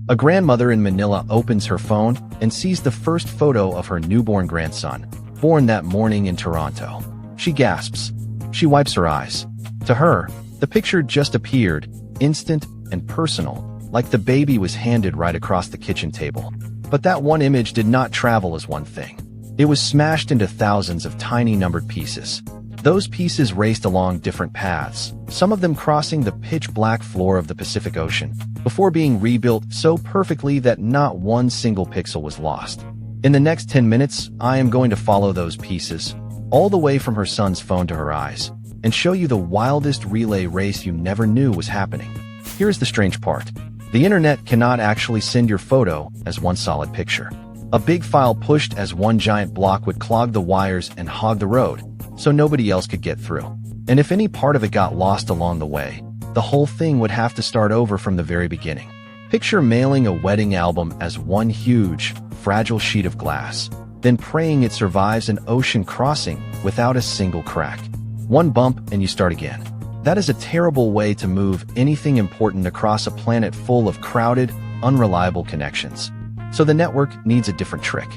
A grandmother in Manila opens her phone and sees the first photo of her newborn grandson, born that morning in Toronto. She gasps. She wipes her eyes. To her, the picture just appeared, instant and personal, like the baby was handed right across the kitchen table. But that one image did not travel as one thing. It was smashed into thousands of tiny numbered pieces. Those pieces raced along different paths, some of them crossing the pitch-black floor of the Pacific Ocean, before being rebuilt so perfectly that not one single pixel was lost. In the next 10 minutes, I am going to follow those pieces, all the way from her son's phone to her eyes, and show you the wildest relay race you never knew was happening. Here's the strange part. The internet cannot actually send your photo as one solid picture. A big file pushed as one giant block would clog the wires and hog the road, so nobody else could get through. And if any part of it got lost along the way, the whole thing would have to start over from the very beginning. Picture mailing a wedding album as one huge, fragile sheet of glass, then praying it survives an ocean crossing without a single crack. One bump and you start again. That is a terrible way to move anything important across a planet full of crowded, unreliable connections. So the network needs a different trick.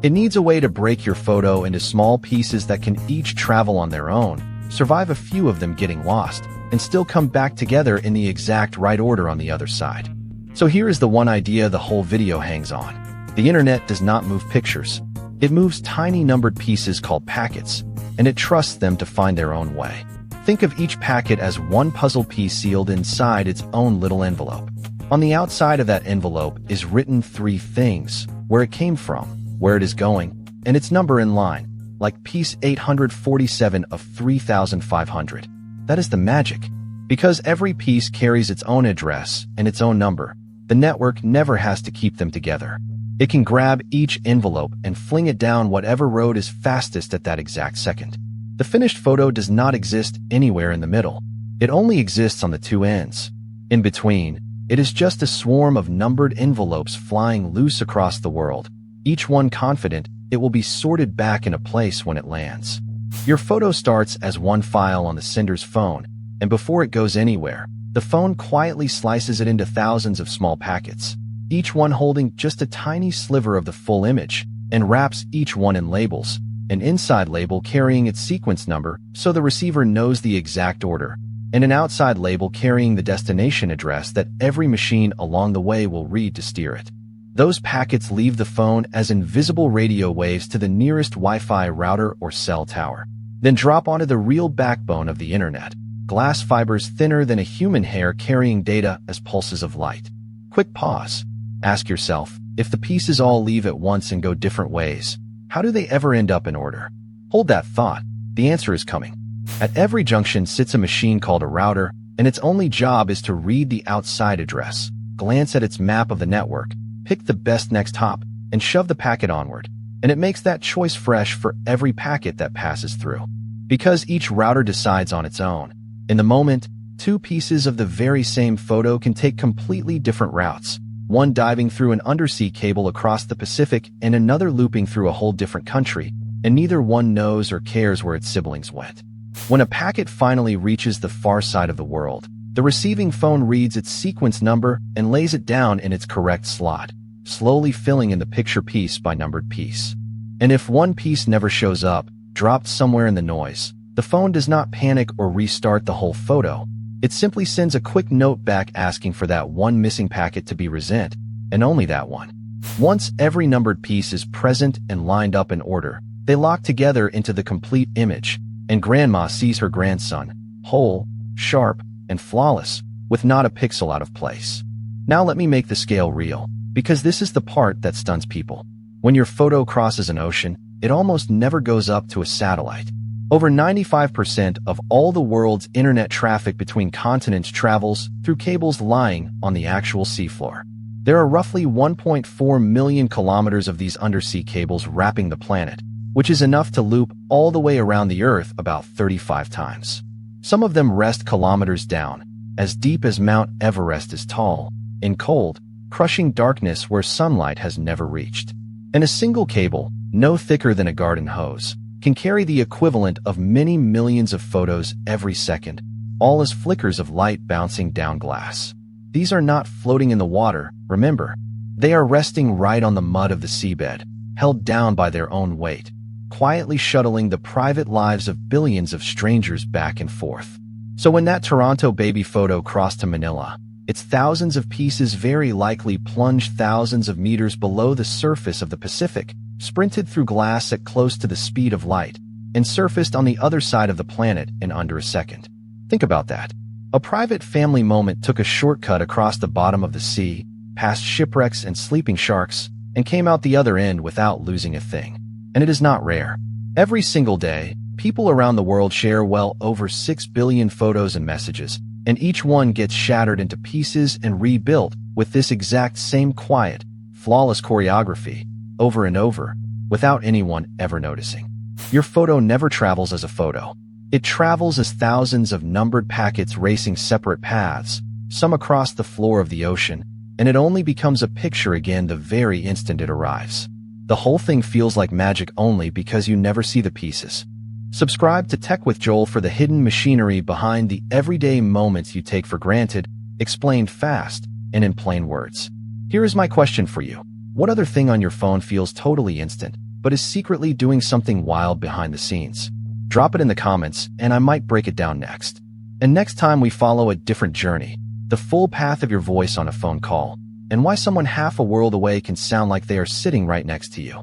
It needs a way to break your photo into small pieces that can each travel on their own, survive a few of them getting lost, and still come back together in the exact right order on the other side. So here is the one idea the whole video hangs on. The internet does not move pictures. It moves tiny numbered pieces called packets, and it trusts them to find their own way. Think of each packet as one puzzle piece sealed inside its own little envelope. On the outside of that envelope is written 3 things: where it came from, where it is going, and its number in line, like piece 847 of 3,500. That is the magic. Because every piece carries its own address and its own number, the network never has to keep them together. It can grab each envelope and fling it down whatever road is fastest at that exact second. The finished photo does not exist anywhere in the middle. It only exists on the 2 ends. In between, it is just a swarm of numbered envelopes flying loose across the world, each one confident it will be sorted back into place when it lands. Your photo starts as one file on the sender's phone, and before it goes anywhere, the phone quietly slices it into thousands of small packets, each one holding just a tiny sliver of the full image, and wraps each one in labels, an inside label carrying its sequence number so the receiver knows the exact order, and an outside label carrying the destination address that every machine along the way will read to steer it. Those packets leave the phone as invisible radio waves to the nearest Wi-Fi router or cell tower, then drop onto the real backbone of the internet, glass fibers thinner than a human hair carrying data as pulses of light. Quick pause. Ask yourself, if the pieces all leave at once and go different ways, how do they ever end up in order? Hold that thought. The answer is coming. At every junction sits a machine called a router, and its only job is to read the outside address, glance at its map of the network, pick the best next hop, and shove the packet onward. And it makes that choice fresh for every packet that passes through. Because each router decides on its own. In the moment, 2 pieces of the very same photo can take completely different routes, one diving through an undersea cable across the Pacific and another looping through a whole different country, and neither one knows or cares where its siblings went. When a packet finally reaches the far side of the world, the receiving phone reads its sequence number and lays it down in its correct slot, slowly filling in the picture piece by numbered piece. And if one piece never shows up, dropped somewhere in the noise, the phone does not panic or restart the whole photo. It simply sends a quick note back asking for that one missing packet to be resent, and only that one. Once every numbered piece is present and lined up in order, they lock together into the complete image, and Grandma sees her grandson, whole, sharp, and flawless, with not a pixel out of place. Now let me make the scale real, because this is the part that stuns people. When your photo crosses an ocean, it almost never goes up to a satellite. Over 95% of all the world's internet traffic between continents travels through cables lying on the actual seafloor. There are roughly 1.4 million kilometers of these undersea cables wrapping the planet, which is enough to loop all the way around the Earth about 35 times. Some of them rest kilometers down, as deep as Mount Everest is tall, in cold, crushing darkness where sunlight has never reached. And a single cable, no thicker than a garden hose, can carry the equivalent of many millions of photos every second, all as flickers of light bouncing down glass. These are not floating in the water, remember. They are resting right on the mud of the seabed, held down by their own weight, quietly shuttling the private lives of billions of strangers back and forth. So when that Toronto baby photo crossed to Manila, its thousands of pieces very likely plunged thousands of meters below the surface of the Pacific, sprinted through glass at close to the speed of light, and surfaced on the other side of the planet in under a second. Think about that. A private family moment took a shortcut across the bottom of the sea, past shipwrecks and sleeping sharks, and came out the other end without losing a thing. And it is not rare. Every single day, people around the world share well over 6 billion photos and messages, and each one gets shattered into pieces and rebuilt with this exact same quiet, flawless choreography, over and over, without anyone ever noticing. Your photo never travels as a photo. It travels as thousands of numbered packets racing separate paths, some across the floor of the ocean, and it only becomes a picture again the very instant it arrives. The whole thing feels like magic only because you never see the pieces. Subscribe to Tech with Joel for the hidden machinery behind the everyday moments you take for granted, explained fast and in plain words. Here is my question for you. What other thing on your phone feels totally instant, but is secretly doing something wild behind the scenes? Drop it in the comments, and I might break it down next. And next time we follow a different journey, the full path of your voice on a phone call, and why someone half a world away can sound like they are sitting right next to you.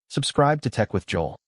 Subscribe to Tech with Joel.